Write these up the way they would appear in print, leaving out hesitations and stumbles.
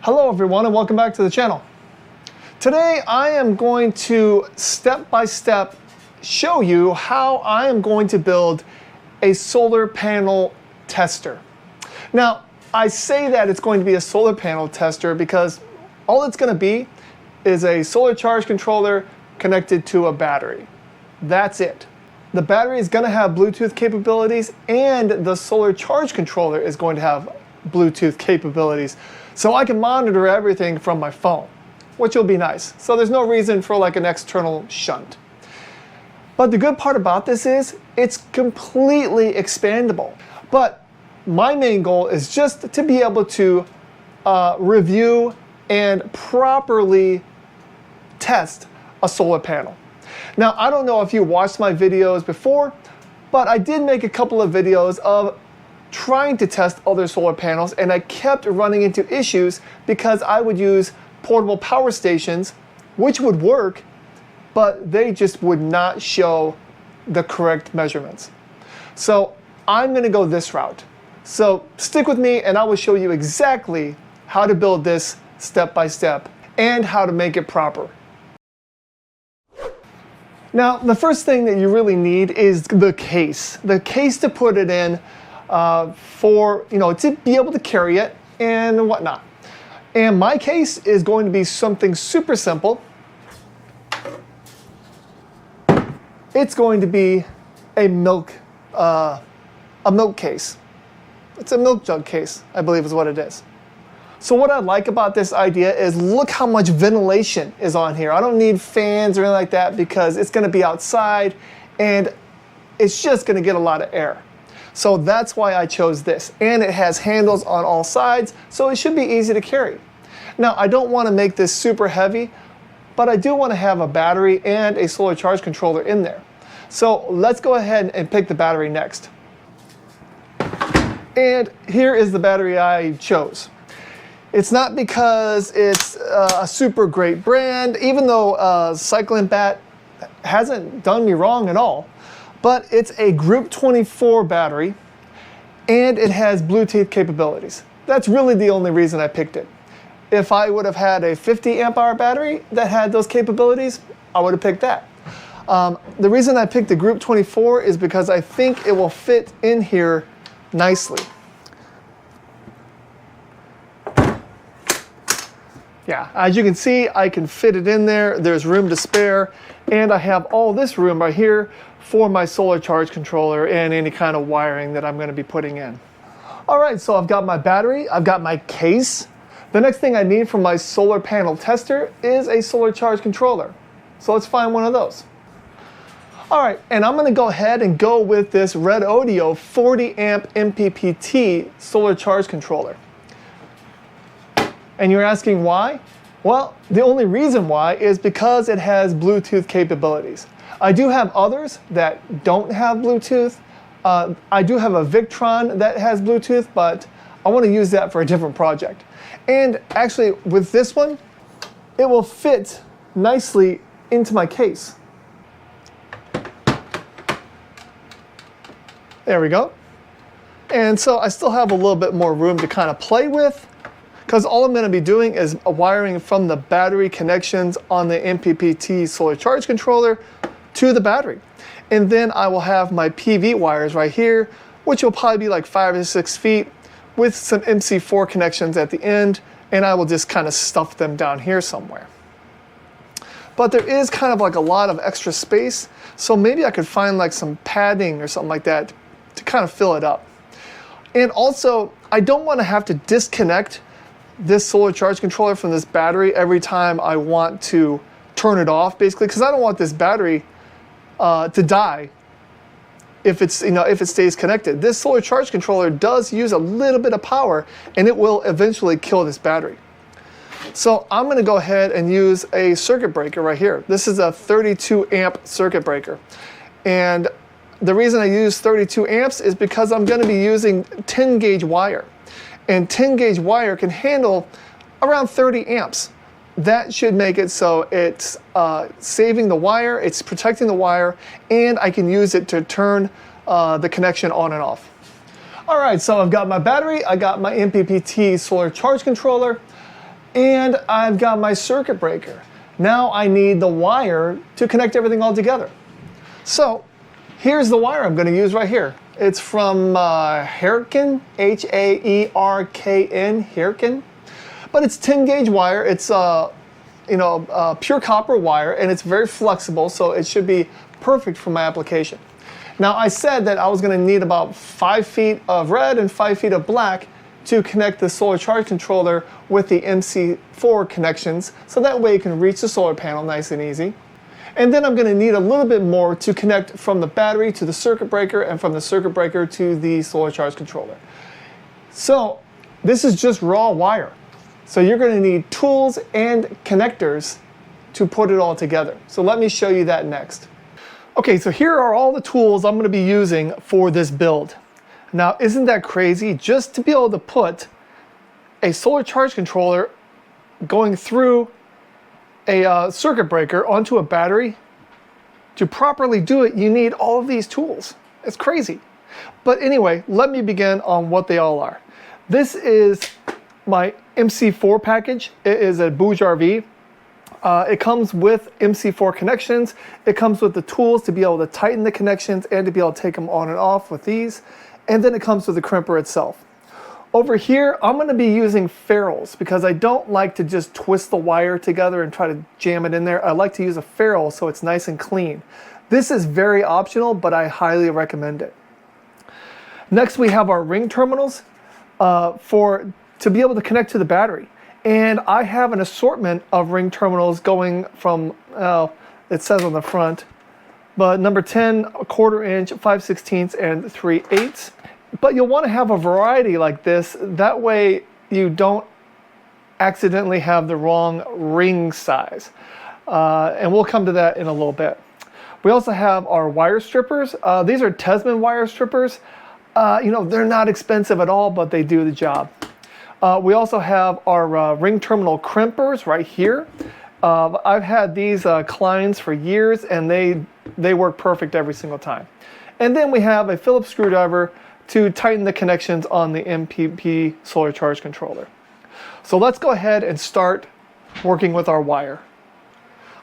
Hello everyone and welcome back to the channel. Today I am going to step-by-step show you how I am going to build a solar panel tester. Now I say that it's going to be a solar panel tester because all it's going to be is a solar charge controller connected to a battery. That's it. The battery is going to have Bluetooth capabilities and the solar charge controller is going to have Bluetooth capabilities. So I can monitor everything from my phone, which will be nice. So there's no reason for like an external shunt. But the good part about this is it's completely expandable. But my main goal is just to be able to review and properly test a solar panel. Now, I don't know if you watched my videos before, but I did make a couple of videos of trying to test other solar panels, and I kept running into issues because I would use portable power stations, which would work, but they just would not show the correct measurements. So I'm going to go this route. So stick with me and I will show you exactly how to build this step by step and how to make it proper. Now, the first thing that you really need is the case. The case to put it in to be able to carry it and whatnot. And my case is going to be something super simple. It's going to be a milk case. It's a milk jug case, I believe is what it is. So what I like about this idea is look how much ventilation is on here. I don't need fans or anything like that because it's going to be outside and it's just going to get a lot of air. So that's why I chose this. And it has handles on all sides, so it should be easy to carry. Now, I don't want to make this super heavy, but I do want to have a battery and a solar charge controller in there. So let's go ahead and pick the battery next. And here is the battery I chose. It's not because it's a super great brand, even though CyclenBatt hasn't done me wrong at all. But it's a Group 24 battery, and it has Bluetooth capabilities. That's really the only reason I picked it. If I would have had a 50 amp hour battery that had those capabilities, I would have picked that. The reason I picked the Group 24 is because I think it will fit in here nicely. Yeah, as you can see, I can fit it in there. There's room to spare, and I have all this room right here for my solar charge controller and any kind of wiring that I'm going to be putting in. All right, so I've got my battery, I've got my case. The next thing I need for my solar panel tester is a solar charge controller. So let's find one of those. All right, and I'm going to go ahead and go with this Red Audio 40 amp MPPT solar charge controller. And you're asking why? Well, the only reason why is because it has Bluetooth capabilities. I do have others that don't have Bluetooth. I do have a Victron that has Bluetooth, but I want to use that for a different project. And actually, with this one, it will fit nicely into my case. There we go. And so I still have a little bit more room to kind of play with, because all I'm going to be doing is wiring from the battery connections on the MPPT solar charge controller to the battery. And then I will have my PV wires right here, which will probably be like 5 to 6 feet with some MC4 connections at the end, and I will just kind of stuff them down here somewhere. But there is kind of like a lot of extra space, so maybe I could find like some padding or something like that to kind of fill it up. And also, I don't want to have to disconnect this solar charge controller from this battery every time I want to turn it off, basically, because I don't want this battery to die if it's if it stays connected. This solar charge controller does use a little bit of power, and it will eventually kill this battery. So I'm going to go ahead and use a circuit breaker right here. This is a 32 amp circuit breaker, and the reason I use 32 amps is because I'm going to be using 10 gauge wire. And 10 gauge wire can handle around 30 amps. That should make it so it's saving the wire, it's protecting the wire, and I can use it to turn the connection on and off. All right, so I've got my battery, I got my MPPT solar charge controller, And I've got my circuit breaker. Now I need the wire to connect everything all together. So here's the wire I'm going to use right here. It's from Haerkon, H-A-E-R-K-N, Haerkon. But it's 10 gauge wire. It's pure copper wire, and it's very flexible, so it should be perfect for my application. Now I said that I was going to need about 5 feet of red and 5 feet of black to connect the solar charge controller with the MC4 connections, so that way you can reach the solar panel nice and easy. And then I'm going to need a little bit more to connect from the battery to the circuit breaker and from the circuit breaker to the solar charge controller. So this is just raw wire. So you're going to need tools and connectors to put it all together. So let me show you that next. Okay, so here are all the tools I'm going to be using for this build. Now, isn't that crazy? Just to be able to put a solar charge controller going through a circuit breaker onto a battery, to properly do it, you need all of these tools. It's crazy. But anyway, let me begin on what they all are. This is my MC4 package. It is a Bouge RV. It comes with MC4 connections. It comes with the tools to be able to tighten the connections and to be able to take them on and off with these. And then it comes with the crimper itself. Over here, I'm going to be using ferrules because I don't like to just twist the wire together and try to jam it in there. I like to use a ferrule so it's nice and clean. This is very optional, but I highly recommend it. Next, we have our ring terminals to be able to connect to the battery. And I have an assortment of ring terminals going from, it says on the front, but number 10, 1/4 inch, 5/16, and 3/8. But you'll want to have a variety like this. That way you don't accidentally have the wrong ring size. And we'll come to that in a little bit. We also have our wire strippers. These are Tesman wire strippers. They're not expensive at all, but they do the job. We also have our ring terminal crimpers right here. I've had these Kleins for years, and they work perfect every single time. And then we have a Phillips screwdriver to tighten the connections on the MPPT solar charge controller. So let's go ahead and start working with our wire.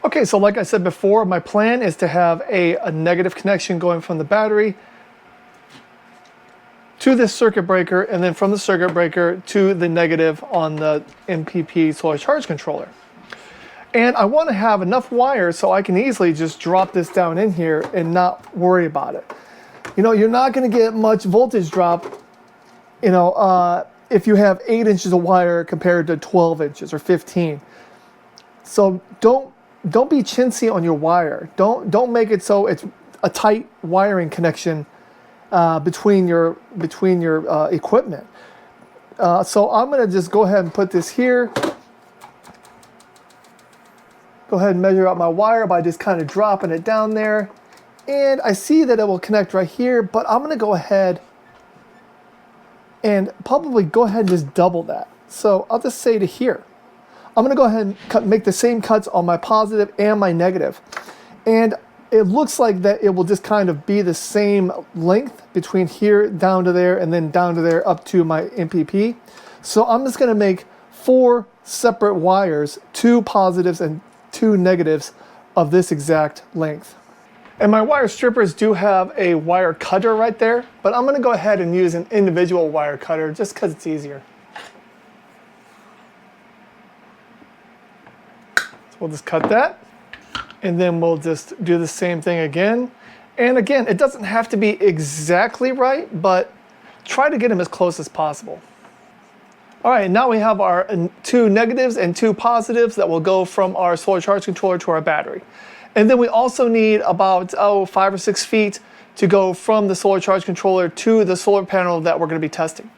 Okay, so like I said before, my plan is to have a negative connection going from the battery to this circuit breaker, and then from the circuit breaker to the negative on the MPPT solar charge controller. And I want to have enough wire so I can easily just drop this down in here and not worry about it. You're not going to get much voltage drop, if you have 8 inches of wire compared to 12 inches or 15. So don't be chintzy on your wire. Don't make it so it's a tight wiring connection between your equipment. So I'm going to just go ahead and put this here. Go ahead and measure out my wire by just kind of dropping it down there. And I see that it will connect right here, but I'm going to go ahead and probably just double that. So I'll just say to here. I'm going to go ahead and make the same cuts on my positive and my negative. And it looks like that it will just kind of be the same length between here down to there and then down to there up to my MPP. So I'm just going to make 4 separate wires, 2 positives and 2 negatives of this exact length. And my wire strippers do have a wire cutter right there, but I'm going to go ahead and use an individual wire cutter just because it's easier. So we'll just cut that, and then we'll just do the same thing again. And again, it doesn't have to be exactly right, but try to get them as close as possible. All right, now we have our 2 negatives and 2 positives that will go from our solar charge controller to our battery. And then we also need about 5 or 6 feet to go from the solar charge controller to the solar panel that we're going to be testing.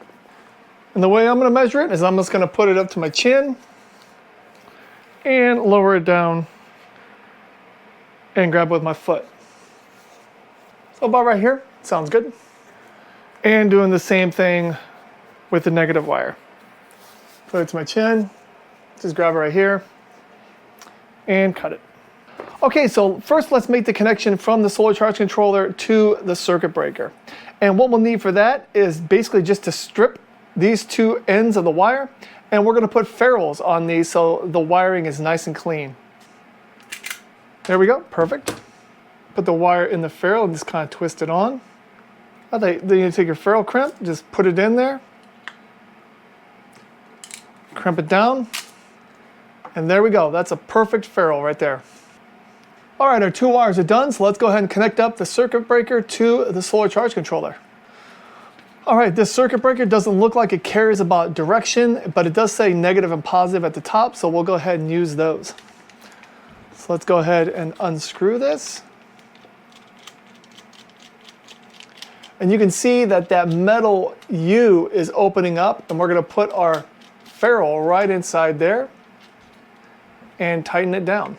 And the way I'm going to measure it is I'm just going to put it up to my chin and lower it down and grab with my foot. So about right here, sounds good. And doing the same thing with the negative wire. Put it to my chin, just grab it right here and cut it. Okay, so first let's make the connection from the solar charge controller to the circuit breaker. And what we'll need for that is basically just to strip these 2 ends of the wire And we're going to put ferrules on these so the wiring is nice and clean. There we go, perfect. Put the wire in the ferrule and just kind of twist it on. Then you take your ferrule crimp, just put it in there. Crimp it down. And there we go, that's a perfect ferrule right there. All right, our 2 wires are done, so let's go ahead and connect up the circuit breaker to the solar charge controller. All right, this circuit breaker doesn't look like it cares about direction, but it does say negative and positive at the top, so we'll go ahead and use those. So let's go ahead and unscrew this. And you can see that that metal U is opening up, and we're going to put our ferrule right inside there and tighten it down.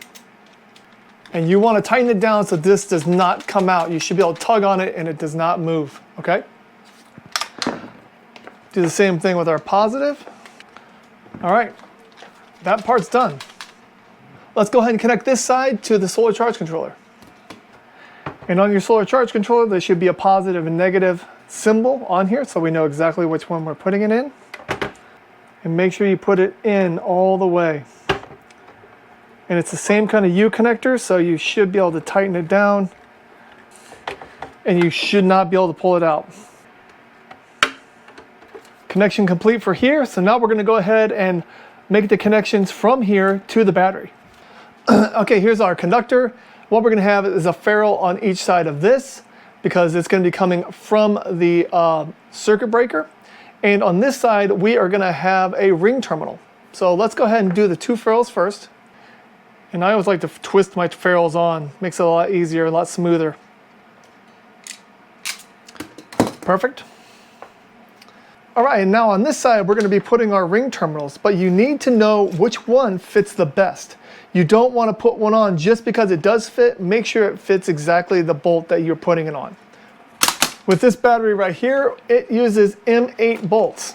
And you want to tighten it down so this does not come out. You should be able to tug on it and it does not move, okay? Do the same thing with our positive. All right, that part's done. Let's go ahead and connect this side to the solar charge controller. And on your solar charge controller, there should be a positive and negative symbol on here so we know exactly which one we're putting it in. And make sure you put it in all the way. And it's the same kind of U connector, so you should be able to tighten it down and you should not be able to pull it out. Connection complete for here, so now we're going to go ahead and make the connections from here to the battery. Okay, here's our conductor. What we're going to have is a ferrule on each side of this because it's going to be coming from the circuit breaker. And on this side, we are going to have a ring terminal. So let's go ahead and do the 2 ferrules first. And I always like to twist my ferrules on. Makes it a lot easier, a lot smoother. Perfect. All right, and now on this side, we're going to be putting our ring terminals, but you need to know which one fits the best. You don't want to put one on just because it does fit. Make sure it fits exactly the bolt that you're putting it on. With this battery right here, it uses M8 bolts.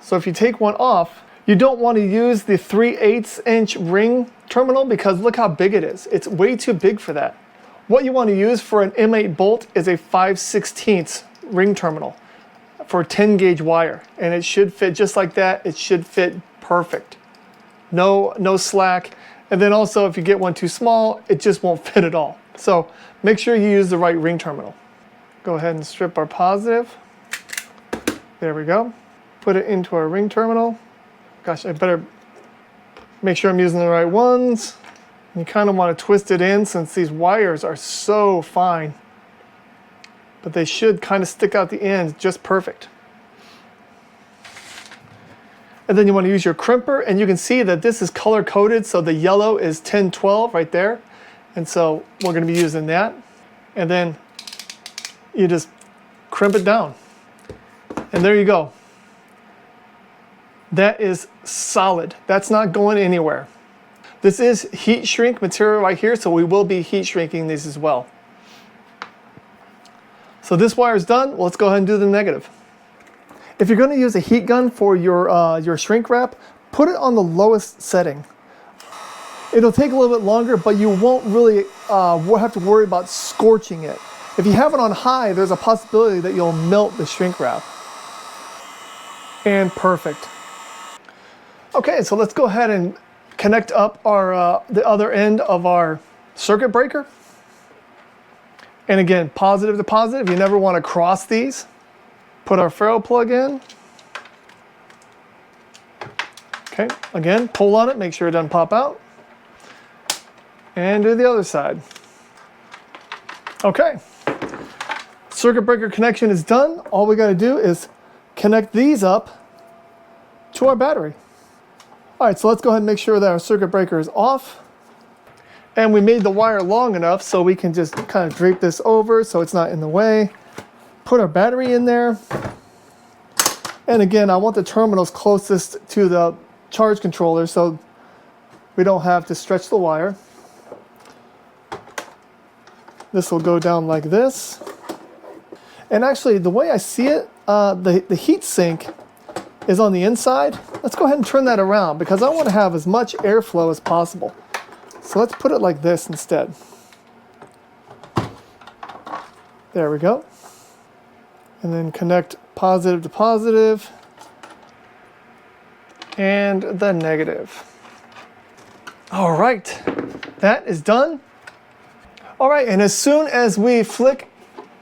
So if you take one off, you don't want to use the 3/8 inch ring terminal because look how big it is. It's way too big for that. What you want to use for an M8 bolt is a 5/16 ring terminal for 10 gauge wire, and it should fit just like that. It should fit perfect. No slack. And then also if you get one too small, it just won't fit at all. So make sure you use the right ring terminal. Go ahead and strip our positive. There we go. Put it into our ring terminal. Gosh, I better make sure I'm using the right ones. You kind of want to twist it in since these wires are so fine. But they should kind of stick out the ends just perfect. And then you want to use your crimper, and you can see that this is color coded, so the yellow is 1012 right there. And so we're going to be using that. And then you just crimp it down. And there you go. That is solid. That's not going anywhere. This is heat shrink material right here, so we will be heat shrinking these as well. So this wire is done. Let's go ahead and do the negative. If you're going to use a heat gun for your shrink wrap, put it on the lowest setting. It'll take a little bit longer, but you won't really have to worry about scorching it. If you have it on high, there's a possibility that you'll melt the shrink wrap. And perfect. Okay, so let's go ahead and connect up our the other end of our circuit breaker. And again, positive to positive. You never want to cross these. Put our ferrule plug in. Okay, again, pull on it, make sure it doesn't pop out. And do the other side. Okay, circuit breaker connection is done. All we got to do is connect these up to our battery. All right, so let's go ahead and make sure that our circuit breaker is off. And we made the wire long enough so we can just kind of drape this over so it's not in the way. Put our battery in there. And again, I want the terminals closest to the charge controller so we don't have to stretch the wire. This will go down like this. And actually, the way I see it, the heat sink is on the inside. Let's go ahead and turn that around because I want to have as much airflow as possible. So let's put it like this instead. There we go. And then connect positive to positive. and the negative. All right, that is done. All right, and as soon as we flick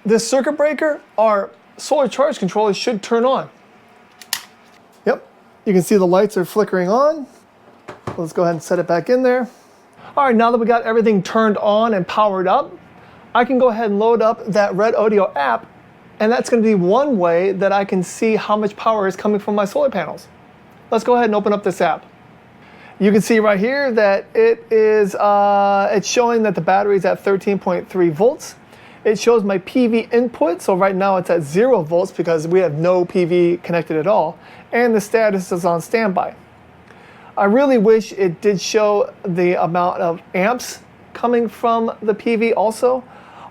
this circuit breaker, our solar charge controller should turn on. Yep, you can see the lights are flickering on. Let's go ahead and set it back in there. All right, now that we got everything turned on and powered up, I can go ahead and load up that Red Audio app, and that's going to be one way that I can see how much power is coming from my solar panels. Let's go ahead and open up this app. You can see right here that it's showing that the battery is at 13.3 volts. It shows my PV input, so right now it's at 0 volts because we have no PV connected at all, and the status is on standby. I really wish it did show the amount of amps coming from the PV also,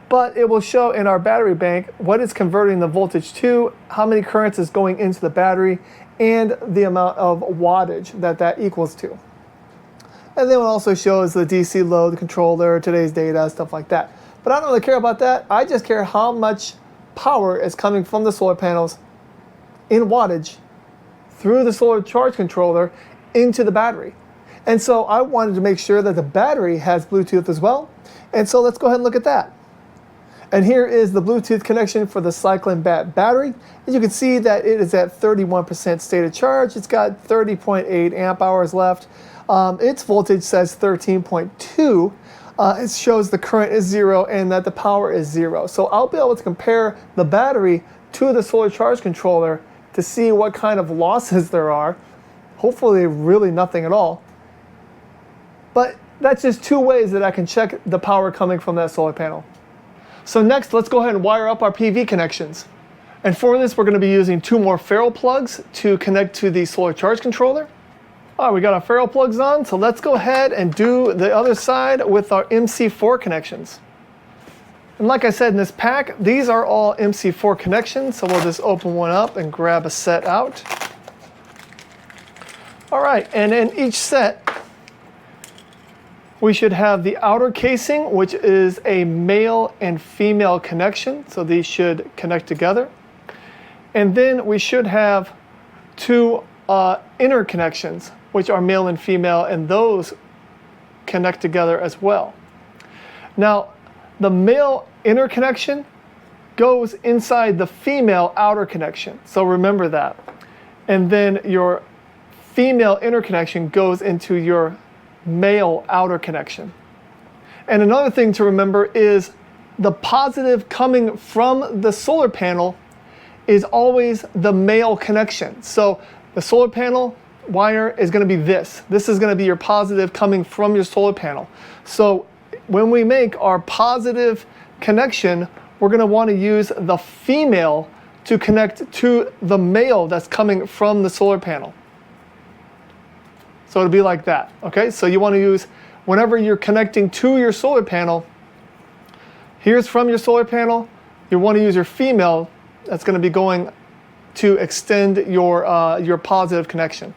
but it will show in our battery bank what it's converting the voltage to, how many currents is going into the battery, and the amount of wattage that equals to. And then it also shows the DC load, the controller, today's data, stuff like that. But I don't really care about that. I just care how much power is coming from the solar panels in wattage through the solar charge controller into the battery. And so I wanted to make sure that the battery has Bluetooth as well. And so let's go ahead and look at that. And here is the Bluetooth connection for the CyclenBatt battery. As you can see that it is at 31% state of charge. It's got 30.8 amp hours left. Its voltage says 13.2. It shows the current is 0 and that the power is 0. So I'll be able to compare the battery to the solar charge controller to see what kind of losses there are. Hopefully really nothing at all. But that's just two ways that I can check the power coming from that solar panel. So next, let's go ahead and wire up our PV connections. And for this, we're going to be using 2 more Ferrule plugs to connect to the solar charge controller. All right, we got our Ferrule plugs on, so let's go ahead and do the other side with our MC4 connections. And like I said in this pack, these are all MC4 connections, so we'll just open one up and grab a set out. All right, and in each set, we should have the outer casing, which is a male and female connection, so these should connect together. And then we should have 2 inner connections, which are male and female, and those connect together as well. Now, the male inner connection goes inside the female outer connection, so remember that. And then your female inner connection goes into your male outer connection. And another thing to remember is the positive coming from the solar panel is always the male connection. So the solar panel wire is going to be this. This is going to be your positive coming from your solar panel. So when we make our positive connection, we're going to want to use the female to connect to the male that's coming from the solar panel. So it'll be like that, okay? So you want to use, whenever you're connecting to your solar panel, here's from your solar panel, you want to use your female that's going to be going to extend your positive connection.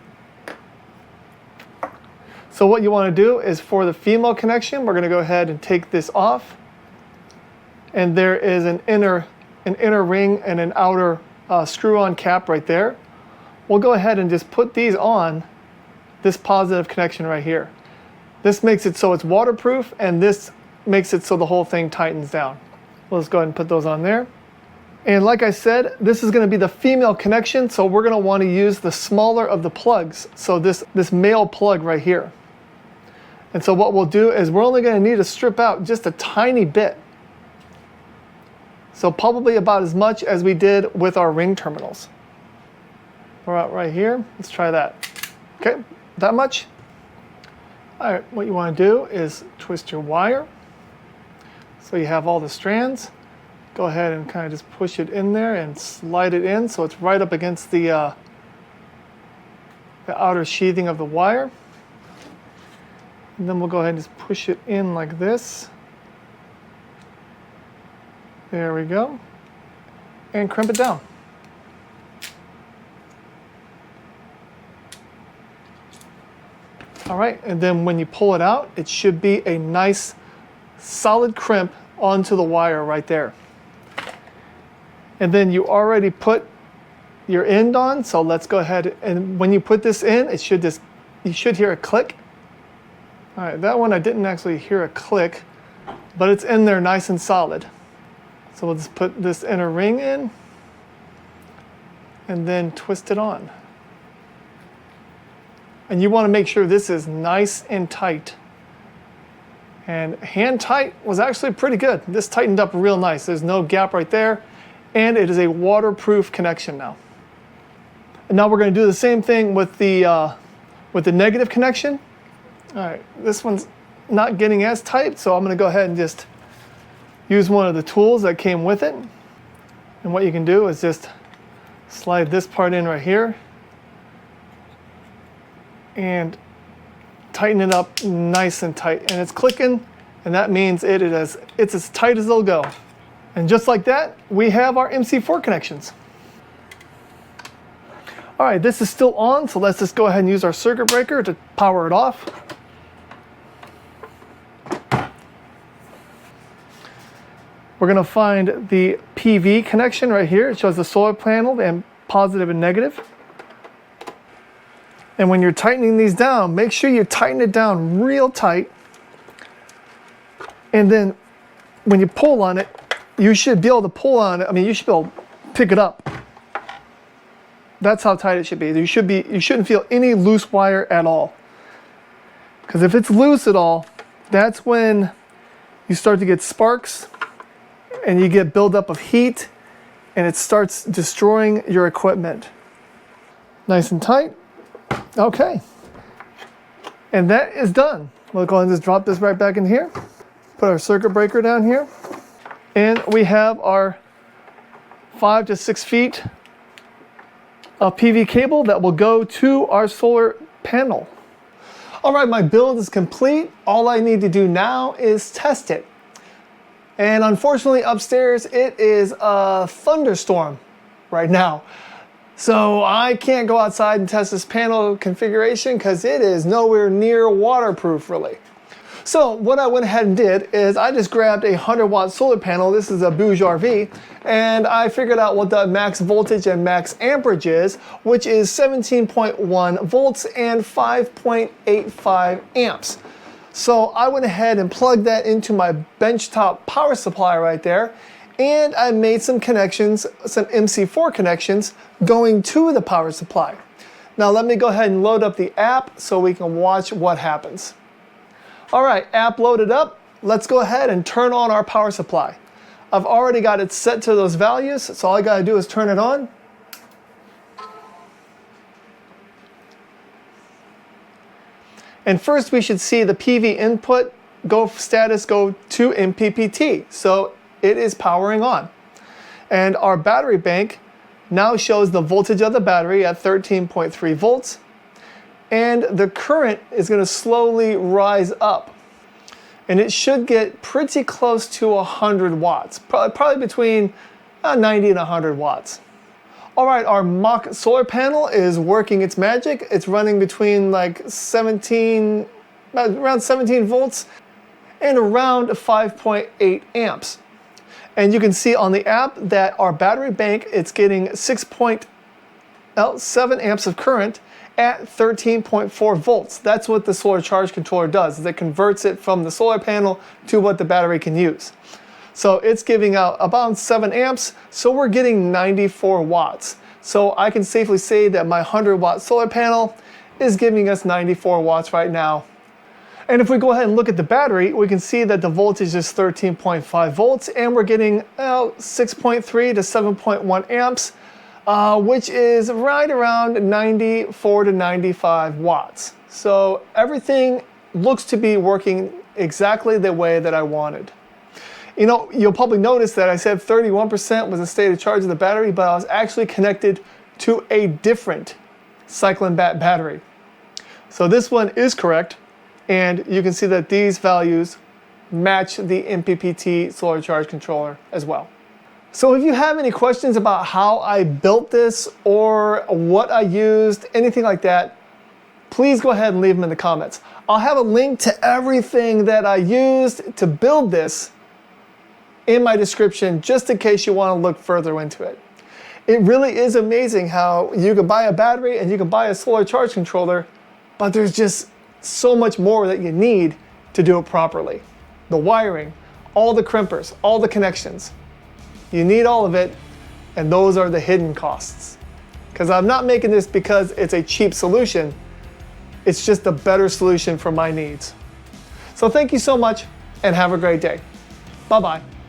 So what you want to do is for the female connection, we're going to go ahead and take this off. And there is an inner ring and an outer screw-on cap right there. We'll go ahead and just put these on this positive connection right here. This makes it so it's waterproof, and this makes it so the whole thing tightens down. Let's go ahead and put those on there. And like I said, this is going to be the female connection, so we're going to want to use the smaller of the plugs. So this male plug right here. And so what we'll do is we're only going to need to strip out just a tiny bit. So probably about as much as we did with our ring terminals. We're out right here. Let's try that. Okay, that much. All right, what you want to do is twist your wire so you have all the strands. Go ahead and kind of just push it in there and slide it in so it's right up against the outer sheathing of the wire. And then we'll go ahead and just push it in like this. There we go. And crimp it down. All right, and then when you pull it out, it should be a nice solid crimp onto the wire right there. And then you already put your end on. So let's go ahead, and when you put this in, it should just, you should hear a click. All right, that one I didn't actually hear a click, but it's in there nice and solid. So we'll just put this inner ring in and then twist it on. And you want to make sure this is nice and tight. And hand tight was actually pretty good. This tightened up real nice. There's no gap right there. And it is a waterproof connection now. And now we're going to do the same thing with the negative connection. All right, this one's not getting as tight, so I'm going to go ahead and just use one of the tools that came with it. And what you can do is just slide this part in right here and tighten it up nice and tight. And it's clicking, and that means it's as tight as it'll go. And just like that, we have our MC4 connections. All right, this is still on, so let's just go ahead and use our circuit breaker to power it off. We're going to find the PV connection right here. It shows the solar panel and positive and negative. And when you're tightening these down, make sure you tighten it down real tight. And then when you pull on it, you should be able to pull on it. I mean, you should be able to pick it up. That's how tight it should be. You shouldn't feel any loose wire at all. Because if it's loose at all, that's when you start to get sparks and you get buildup of heat, and it starts destroying your equipment. Nice and tight. Okay. And that is done. We'll go ahead and just drop this right back in here. Put our circuit breaker down here. And we have our 5 to 6 feet of PV cable that will go to our solar panel. All right, my build is complete. All I need to do now is test it. And unfortunately upstairs it is a thunderstorm right now. So I can't go outside and test this panel configuration because it is nowhere near waterproof really. So what I went ahead and did is I just grabbed a 100-watt solar panel. This is a Bouge RV, and I figured out what the max voltage and max amperage is, which is 17.1 volts and 5.85 amps. So I went ahead and plugged that into my benchtop power supply right there, and I made some connections, some MC4 connections going to the power supply. Now let me go ahead and load up the app so we can watch what happens. All right, app loaded up. Let's go ahead and turn on our power supply. I've already got it set to those values, so all I gotta do is turn it on. And first we should see the PV input status go to MPPT. So it is powering on. And our battery bank now shows the voltage of the battery at 13.3 volts. And the current is going to slowly rise up. And it should get pretty close to 100 watts, probably between 90 and 100 watts. All right, our mock solar panel is working its magic. It's running between like around 17 volts and around 5.8 amps. And you can see on the app that our battery bank, it's getting 6.7 amps of current at 13.4 volts. That's what the solar charge controller does, is it converts it from the solar panel to what the battery can use. So it's giving out about 7 amps, so we're getting 94 watts. So I can safely say that my 100-watt solar panel is giving us 94 watts right now. And if we go ahead and look at the battery, we can see that the voltage is 13.5 volts, and we're getting 6.3 to 7.1 amps, which is right around 94 to 95 watts. So everything looks to be working exactly the way that I wanted. You know, you'll probably notice that I said 31% was the state of charge of the battery, but I was actually connected to a different CyclenBatt battery. So this one is correct, and you can see that these values match the MPPT solar charge controller as well. So if you have any questions about how I built this or what I used, anything like that, please go ahead and leave them in the comments. I'll have a link to everything that I used to build this in my description, just in case you want to look further into it. It really is amazing how you can buy a battery and you can buy a solar charge controller, but there's just so much more that you need to do it properly. The wiring, all the crimpers, all the connections. You need all of it, and those are the hidden costs. Because I'm not making this because it's a cheap solution, it's just a better solution for my needs. So thank you so much, and have a great day. Bye-bye.